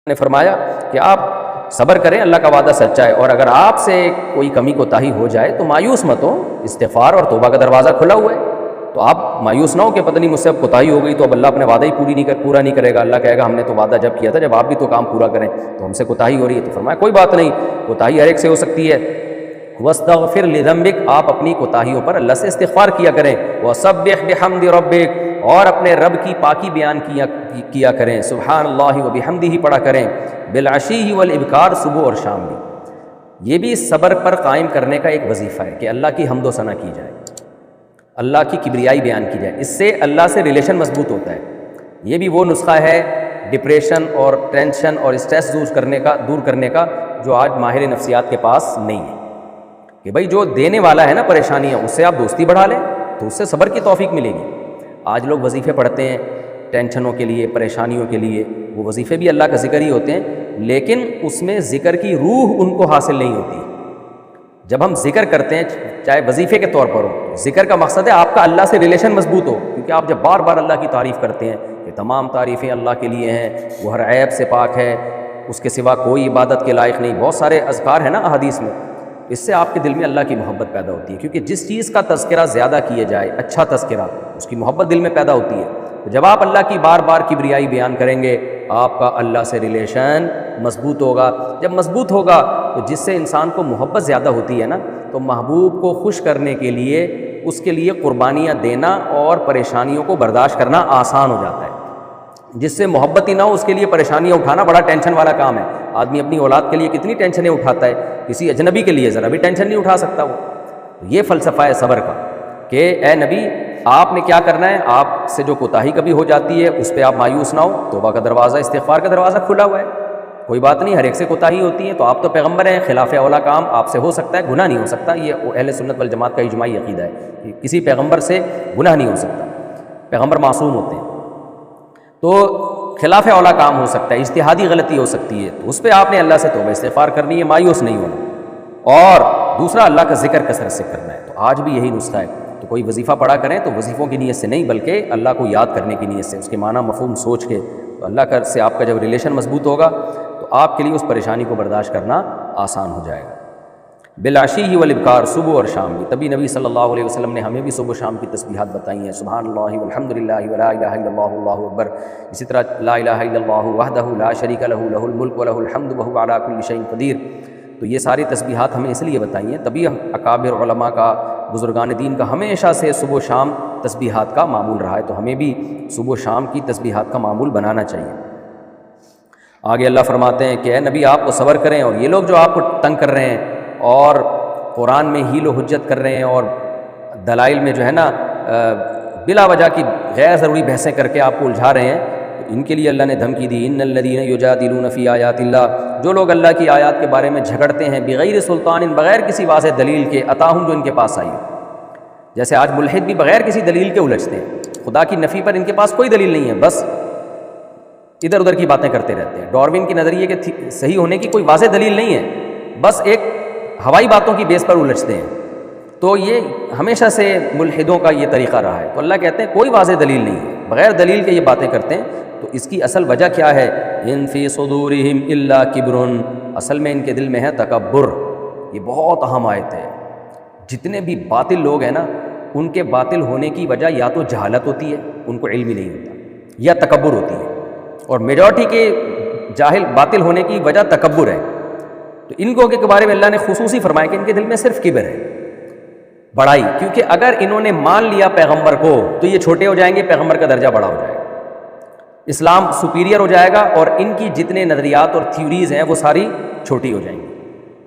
نے فرمایا کہ آپ صبر کریں، اللہ کا وعدہ سچا ہے، اور اگر آپ سے کوئی کمی کوتاہی ہو جائے تو مایوس مت ہو، استغفار اور توبہ کا دروازہ کھلا ہوا ہے۔ تو آپ مایوس نہ ہو کہ پتہ نہیں مجھ سے اب کوتاہی ہو گئی تو اب اللہ اپنے وعدہ ہی پورا نہیں کرے گا۔ اللہ کہے گا ہم نے تو وعدہ جب کیا تھا جب آپ بھی تو کام پورا کریں، تو ہم سے کوتاہی ہو رہی ہے۔ تو فرمایا کوئی بات نہیں، کوتاہی ہر ایک سے ہو سکتی ہے۔ وَاسْتَغْفِرْ لِذَنبِكَ، آپ اپنی کوتاہیوں پر اللہ سے استغفار کیا کریں۔ وَسَبِّحْ بِحَمْدِ رَبِّكَ، اور اپنے رب کی پاکی بیان کیا کریں، سبحان اللہ و بحمدہ پڑھا کریں، بالعشی والابکار، صبح اور شام بھی۔ یہ بھی صبر پر قائم کرنے کا ایک وظیفہ ہے کہ اللہ کی حمد و ثنا کی جائے، اللہ کی کبریائی بیان کی جائے، اس سے اللہ سے ریلیشن مضبوط ہوتا ہے۔ یہ بھی وہ نسخہ ہے ڈپریشن اور ٹینشن اور اسٹریس دور کرنے کا جو آج ماہر نفسیات کے پاس نہیں ہے، کہ بھائی جو دینے والا ہے نا پریشانیاں، اس سے آپ دوستی بڑھا لیں تو اس سے صبر کی توفیق ملے گی۔ آج لوگ وظیفے پڑھتے ہیں ٹینشنوں کے لیے، پریشانیوں کے لیے، وہ وظیفے بھی اللہ کا ذکر ہی ہوتے ہیں، لیکن اس میں ذکر کی روح ان کو حاصل نہیں ہوتی۔ جب ہم ذکر کرتے ہیں چاہے وظیفے کے طور پر ہو، ذکر کا مقصد ہے آپ کا اللہ سے ریلیشن مضبوط ہو، کیونکہ آپ جب بار بار اللہ کی تعریف کرتے ہیں کہ تمام تعریفیں اللہ کے لیے ہیں، وہ ہر عیب سے پاک ہے، اس کے سوا کوئی عبادت کے لائق نہیں، بہت سارے اذکار ہیں نا احادیث میں، اس سے آپ کے دل میں اللہ کی محبت پیدا ہوتی ہے، کیونکہ جس چیز کا تذکرہ زیادہ کیے جائے، اچھا تذکرہ، اس کی محبت دل میں پیدا ہوتی ہے۔ تو جب آپ اللہ کی بار بار کبریائی بیان کریں گے، آپ کا اللہ سے ریلیشن مضبوط ہوگا۔ جب مضبوط ہوگا تو جس سے انسان کو محبت زیادہ ہوتی ہے نا، تو محبوب کو خوش کرنے کے لیے اس کے لیے قربانیاں دینا اور پریشانیوں کو برداشت کرنا آسان ہو جاتا ہے۔ جس سے محبت ہی نہ ہو اس کے لیے پریشانیاں اٹھانا بڑا ٹینشن والا کام ہے۔ آدمی اپنی اولاد کے لیے کتنی ٹینشنیں اٹھاتا ہے، کسی اجنبی کے لیے ذرا بھی ٹینشن نہیں اٹھا سکتا وہ۔ یہ فلسفہ ہے صبر کا کہ اے نبی آپ نے کیا کرنا ہے، آپ سے جو کوتاہی کبھی ہو جاتی ہے اس پہ آپ مایوس نہ ہو، توبہ کا دروازہ، استغفار کا دروازہ کھلا ہوا ہے، کوئی بات نہیں، ہر ایک سے کوتاہی ہوتی ہے، تو آپ تو پیغمبر ہیں، خلاف اولا کام آپ سے ہو سکتا ہے، گناہ نہیں ہو سکتا۔ یہ اہل سنت والجماعت کا اجماعی عقیدہ ہے کہ کسی پیغمبر سے گناہ نہیں ہو سکتا، پیغمبر معصوم ہوتے ہیں، تو خلاف اولا کام ہو سکتا ہے، اجتہادی غلطی ہو سکتی ہے، تو اس پہ آپ نے اللہ سے توبہ استغفار کرنی ہے، مایوس نہیں ہونا، اور دوسرا اللہ کا ذکر کثرت سے کرنا ہے۔ تو آج بھی یہی نسخہ ہے، تو کوئی وظیفہ پڑھا کریں تو وظیفوں کی نیت سے نہیں بلکہ اللہ کو یاد کرنے کی نیت سے، اس کے معنی مفہوم سوچ کے، تو اللہ سے آپ کا جب ریلیشن مضبوط ہوگا تو آپ کے لیے اس پریشانی کو برداشت کرنا آسان ہو جائے گا۔ بالعشی والابکار، صبح اور شام بھی۔ تبھی نبی صلی اللہ علیہ وسلم نے ہمیں بھی صبح و شام کی تسبیحات بتائی ہیں، سبحان اللہ والحمد للہ ولا الہ الا اللہ واللہ اکبر، اسی طرح لا الہ الا اللہ وحدہ لا شریک لہ لہ الملک ولہ الحمد وہو علی کل شیء قدیر۔ تو یہ ساری تسبیحات ہمیں اس لیے بتائی ہیں، تبھی اکابر علماء کا، بزرگان دین کا ہمیشہ سے صبح و شام تسبیحات کا معمول رہا ہے، تو ہمیں بھی صبح و شام کی تسبیحات کا معمول بنانا چاہیے۔ آگے اللہ فرماتے ہیں کہ اے نبی آپ کو صبر کریں، اور یہ لوگ جو آپ کو تنگ کر رہے ہیں اور قرآن میں حیل و حجت کر رہے ہیں اور دلائل میں جو ہے نا بلا وجہ کی غیر ضروری بحثیں کر کے آپ کو الجھا رہے ہیں، تو ان کے لیے اللہ نے دھمکی دی، ان الذین یجادلون فی آیات اللہ، جو لوگ اللہ کی آیات کے بارے میں جھگڑتے ہیں، بغیر سلطان، بغیر کسی واضح دلیل کے، اتاہم، جو ان کے پاس آئی۔ جیسے آج ملحد بھی بغیر کسی دلیل کے الجھتے ہیں، خدا کی نفی پر ان کے پاس کوئی دلیل نہیں ہے، بس ادھر ادھر کی باتیں کرتے رہتے ہیں۔ ڈاروین کے نظریے کے صحیح ہونے کی کوئی واضح دلیل نہیں ہے، بس ایک ہوائی باتوں کی بیس پر الجھتے ہیں، تو یہ ہمیشہ سے ملحدوں کا یہ طریقہ رہا ہے۔ تو اللہ کہتے ہیں کوئی واضح دلیل نہیں ہے، بغیر دلیل کے یہ باتیں کرتے ہیں، تو اس کی اصل وجہ کیا ہے؟ ان فی صدورہم الا کبر، اصل میں ان کے دل میں ہے تکبر۔ یہ بہت اہم آیت ہے۔ جتنے بھی باطل لوگ ہیں نا، ان کے باطل ہونے کی وجہ یا تو جہالت ہوتی ہے، ان کو علم ہی نہیں ہوتا، یا تکبر ہوتی ہے، اور میجورٹی کے جاہل باطل ہونے کی وجہ تکبر ہے۔ تو ان کو کے بارے میں اللہ نے خصوصی فرمایا کہ ان کے دل میں صرف کبر ہے، بڑائی، کیونکہ اگر انہوں نے مان لیا پیغمبر کو تو یہ چھوٹے ہو جائیں گے، پیغمبر کا درجہ بڑا ہو جائے گا، اسلام سپیریئر ہو جائے گا، اور ان کی جتنے نظریات اور تھیوریز ہیں وہ ساری چھوٹی ہو جائیں گی۔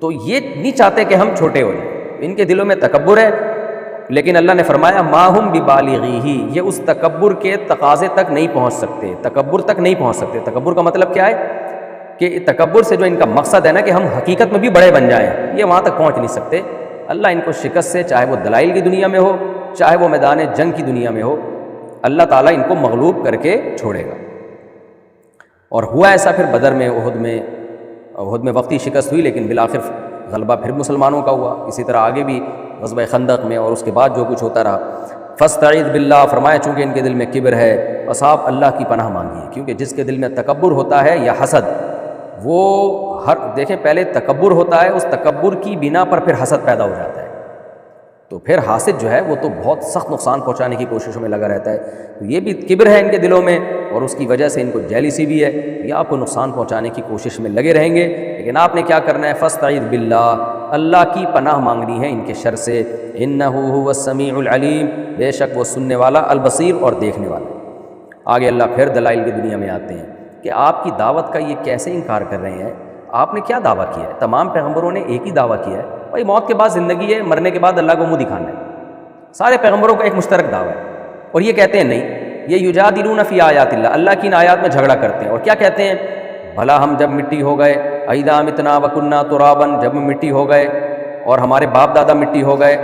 تو یہ نہیں چاہتے کہ ہم چھوٹے ہو جائیں، ان کے دلوں میں تکبر ہے، لیکن اللہ نے فرمایا ما ہم ببالغیہ، یہ اس تکبر کے تقاضے تک نہیں پہنچ سکتے، تکبر تک نہیں پہنچ سکتے۔ تکبر کا مطلب کیا ہے کہ تکبر سے جو ان کا مقصد ہے نا کہ ہم حقیقت میں بھی بڑے بن جائیں، یہ وہاں تک پہنچ نہیں سکتے۔ اللہ ان کو شکست سے، چاہے وہ دلائل کی دنیا میں ہو، چاہے وہ میدان جنگ کی دنیا میں ہو، اللہ تعالیٰ ان کو مغلوب کر کے چھوڑے گا۔ اور ہوا ایسا پھر بدر میں، احد میں وقتی شکست ہوئی، لیکن بالآخر غلبہ پھر مسلمانوں کا ہوا۔ اسی طرح آگے بھی غزوہ خندق میں اور اس کے بعد جو کچھ ہوتا رہا۔ فاستعذ باللہ، فرمایا چونکہ ان کے دل میں کبر ہے، بس آپ اللہ کی پناہ مانگیے، کیونکہ جس کے دل میں تکبر ہوتا ہے یا حسد، وہ دیکھیں پہلے تکبر ہوتا ہے، اس تکبر کی بنا پر پھر حسد پیدا ہو جاتا ہے، تو پھر حاسد جو ہے وہ تو بہت سخت نقصان پہنچانے کی کوششوں میں لگا رہتا ہے. تو یہ بھی کبر ہے ان کے دلوں میں، اور اس کی وجہ سے ان کو جیلیسی بھی ہے، یہ آپ کو نقصان پہنچانے کی کوشش میں لگے رہیں گے. لیکن آپ نے کیا کرنا ہے؟ فاستعذ باللہ، اللہ کی پناہ مانگنی ہے ان کے شر سے. انہ هو السمیع العلیم، بے شک وہ سننے والا، البصیر اور دیکھنے والا. آگے اللہ پھر دلائل کی دنیا میں آتے ہیں کہ آپ کی دعوت کا یہ کیسے انکار کر رہے ہیں؟ آپ نے کیا دعویٰ کیا ہے؟ تمام پیغمبروں نے ایک ہی دعویٰ کیا ہے، بھائی موت کے بعد زندگی ہے، مرنے کے بعد اللہ کو منہ دکھانا ہے. سارے پیغمبروں کا ایک مشترک دعویٰ ہے. اور یہ کہتے ہیں نہیں، یہ یجادلون فی آیات اللہ، اللہ کی ان آیات میں جھگڑا کرتے ہیں. اور کیا کہتے ہیں؟ بھلا ہم جب مٹی ہو گئے، اذا متنا وکنا ترابا، جب ہم مٹی ہو گئے اور ہمارے باپ دادا مٹی ہو گئے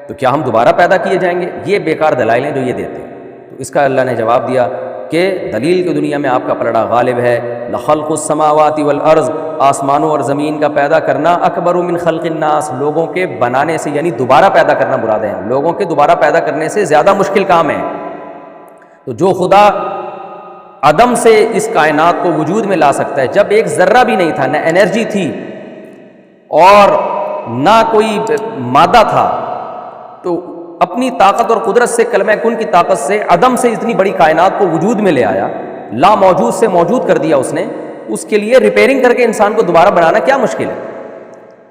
تو کیا ہم دوبارہ پیدا کیے جائیں گے؟ یہ بیکار دلائل ہیں جو یہ دیتے ہیں. تو اس کا اللہ نے جواب دیا کہ دلیل کی دنیا میں آپ کا پلڑا غالب ہے. لخلق السماوات والارض، آسمانوں اور زمین کا پیدا کرنا، اکبر من خلق الناس، لوگوں کے بنانے سے، یعنی دوبارہ پیدا کرنا مراد ہے، لوگوں کے دوبارہ پیدا کرنے سے زیادہ مشکل کام ہے. تو جو خدا عدم سے اس کائنات کو وجود میں لا سکتا ہے، جب ایک ذرہ بھی نہیں تھا، نہ انرجی تھی اور نہ کوئی مادہ تھا، تو اپنی طاقت اور قدرت سے، کلمہ کن کی طاقت سے عدم سے اتنی بڑی کائنات کو وجود میں لے آیا، لا موجود سے موجود کر دیا اس نے. اس کے لیے ریپیئرنگ کر کے انسان کو دوبارہ بنانا کیا مشکل ہے؟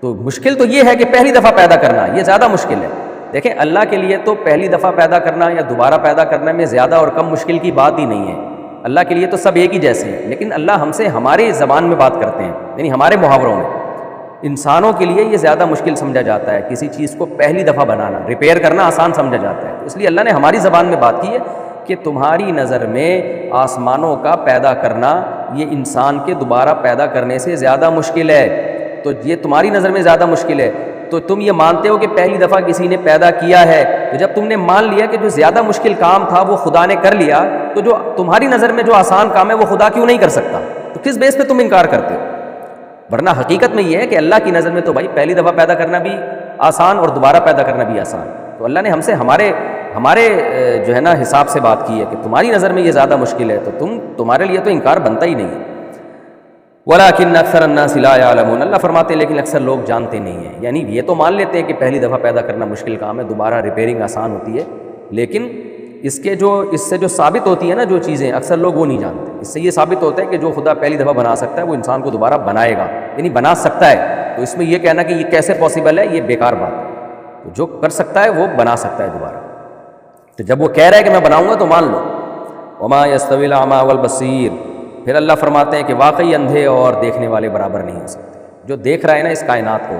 تو مشکل تو یہ ہے کہ پہلی دفعہ پیدا کرنا، یہ زیادہ مشکل ہے. دیکھیں اللہ کے لیے تو پہلی دفعہ پیدا کرنا یا دوبارہ پیدا کرنے میں زیادہ اور کم مشکل کی بات ہی نہیں ہے. اللہ کے لیے تو سب ایک ہی جیسے ہیں، لیکن اللہ ہم سے ہماری زبان میں بات کرتے ہیں، یعنی ہمارے محاوروں میں. انسانوں کے لیے یہ زیادہ مشکل سمجھا جاتا ہے، کسی چیز کو پہلی دفعہ بنانا، ریپیئر کرنا آسان سمجھا جاتا ہے. اس لیے اللہ نے ہماری زبان میں بات کی ہے کہ تمہاری نظر میں آسمانوں کا پیدا کرنا یہ انسان کے دوبارہ پیدا کرنے سے زیادہ مشکل ہے. تو یہ تمہاری نظر میں زیادہ مشکل ہے، تو تم یہ مانتے ہو کہ پہلی دفعہ کسی نے پیدا کیا ہے. تو جب تم نے مان لیا کہ جو زیادہ مشکل کام تھا وہ خدا نے کر لیا، تو جو تمہاری نظر میں جو آسان کام ہے وہ خدا کیوں نہیں کر سکتا؟ تو کس بیس پہ تم انکار کرتے ہو؟ ورنہ حقیقت میں یہ ہے کہ اللہ کی نظر میں تو بھائی پہلی دفعہ پیدا کرنا بھی آسان اور دوبارہ پیدا کرنا بھی آسان. تو اللہ نے ہم سے ہمارے جو ہے نا حساب سے بات کی ہے کہ تمہاری نظر میں یہ زیادہ مشکل ہے، تو تمہارے لیے تو انکار بنتا ہی نہیں ہے. وَلَٰكِنَّ أَكْثَرَ النَّاسِ لَا يَعْلَمُونَ، اللہ فرماتے ہیں لیکن اکثر لوگ جانتے نہیں ہیں. یعنی یہ تو مان لیتے ہیں کہ پہلی دفعہ پیدا کرنا مشکل کام ہے، دوبارہ ریپیئرنگ آسان ہوتی ہے، لیکن اس سے جو ثابت ہوتی ہے نا جو چیزیں، اکثر لوگ وہ نہیں جانتے. اس سے یہ ثابت ہوتا ہے کہ جو خدا پہلی دفعہ بنا سکتا ہے وہ انسان کو دوبارہ بنائے گا، یعنی بنا سکتا ہے. تو اس میں یہ کہنا کہ یہ کیسے پاسبل ہے، یہ بیکار بات ہے. تو جو کر سکتا ہے وہ بنا سکتا ہے دوبارہ. تو جب وہ کہہ رہا ہے کہ میں بناؤں گا تو مان لو. وما يستوي الاعمى والبصير، پھر اللہ فرماتے ہیں کہ واقعی اندھے اور دیکھنے والے برابر نہیں ہو سکتے. جو دیکھ رہا ہے نا اس کائنات کو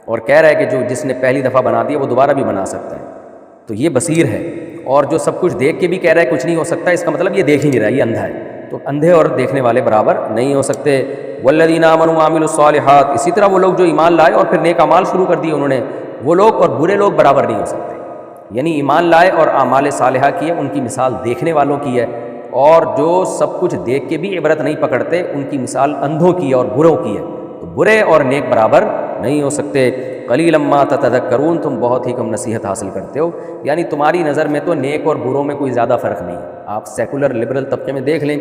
اور کہہ رہا ہے کہ جو جس نے پہلی دفعہ بنا دیا وہ دوبارہ بھی بنا سکتا ہے، تو یہ بصیر ہے. اور جو سب کچھ دیکھ کے بھی کہہ رہا ہے کچھ نہیں ہو سکتا، اس کا مطلب یہ دیکھ ہی نہیں رہا، یہ اندھا ہے. تو اندھے اور دیکھنے والے برابر نہیں ہو سکتے. والذین آمنوا وعملوا الصالحات، اسی طرح وہ لوگ جو ایمان لائے اور پھر نیک اعمال شروع کر دیے انہوں نے، وہ لوگ اور برے لوگ برابر نہیں ہو سکتے. یعنی ایمان لائے اور اعمال صالحہ کیے، ان کی مثال دیکھنے والوں کی ہے، اور جو سب کچھ دیکھ کے بھی عبرت نہیں پکڑتے ان کی مثال اندھوں کی اور بروں کی ہے. تو برے اور نیک برابر نہیں ہو سکتے. قلیلا ما تتذکرون، تم بہت ہی کم نصیحت حاصل کرتے ہو. یعنی تمہاری نظر میں تو نیک اور بروں میں کوئی زیادہ فرق نہیں ہے. آپ سیکولر لبرل طبقے میں دیکھ لیں،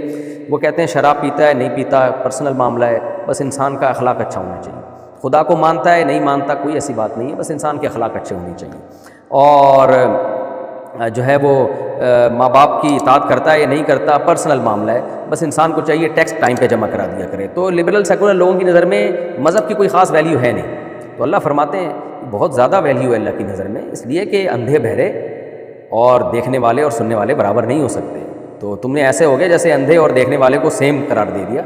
وہ کہتے ہیں شراب پیتا ہے نہیں پیتا پرسنل معاملہ ہے، بس انسان کا اخلاق اچھا ہونا چاہیے. خدا کو مانتا ہے نہیں مانتا کوئی ایسی بات نہیں ہے، بس انسان کے اخلاق اچھے ہونے چاہیے. اور جو ہے وہ ماں باپ کی اطاعت کرتا ہے یا نہیں کرتا پرسنل معاملہ ہے، بس انسان کو چاہیے ٹیکس ٹائم پہ جمع کرا دیا کرے. تو لبرل سیکولر لوگوں کی نظر میں مذہب کی کوئی خاص ویلیو ہے نہیں. تو اللہ فرماتے ہیں بہت زیادہ ویلیو ہے اللہ کی نظر میں، اس لیے کہ اندھے بہرے اور دیکھنے والے اور سننے والے برابر نہیں ہو سکتے. تو تم نے ایسے ہو گئے جیسے اندھے اور دیکھنے والے کو سیم قرار دے دیا.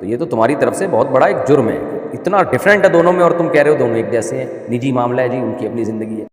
تو یہ تو تمہاری طرف سے بہت بڑا ایک جرم ہے. اتنا ڈفرینٹ ہے دونوں میں اور تم کہہ رہے ہو دونوں ایک جیسے ہیں. نجی معاملہ ہے جی، ان کی اپنی زندگی ہے.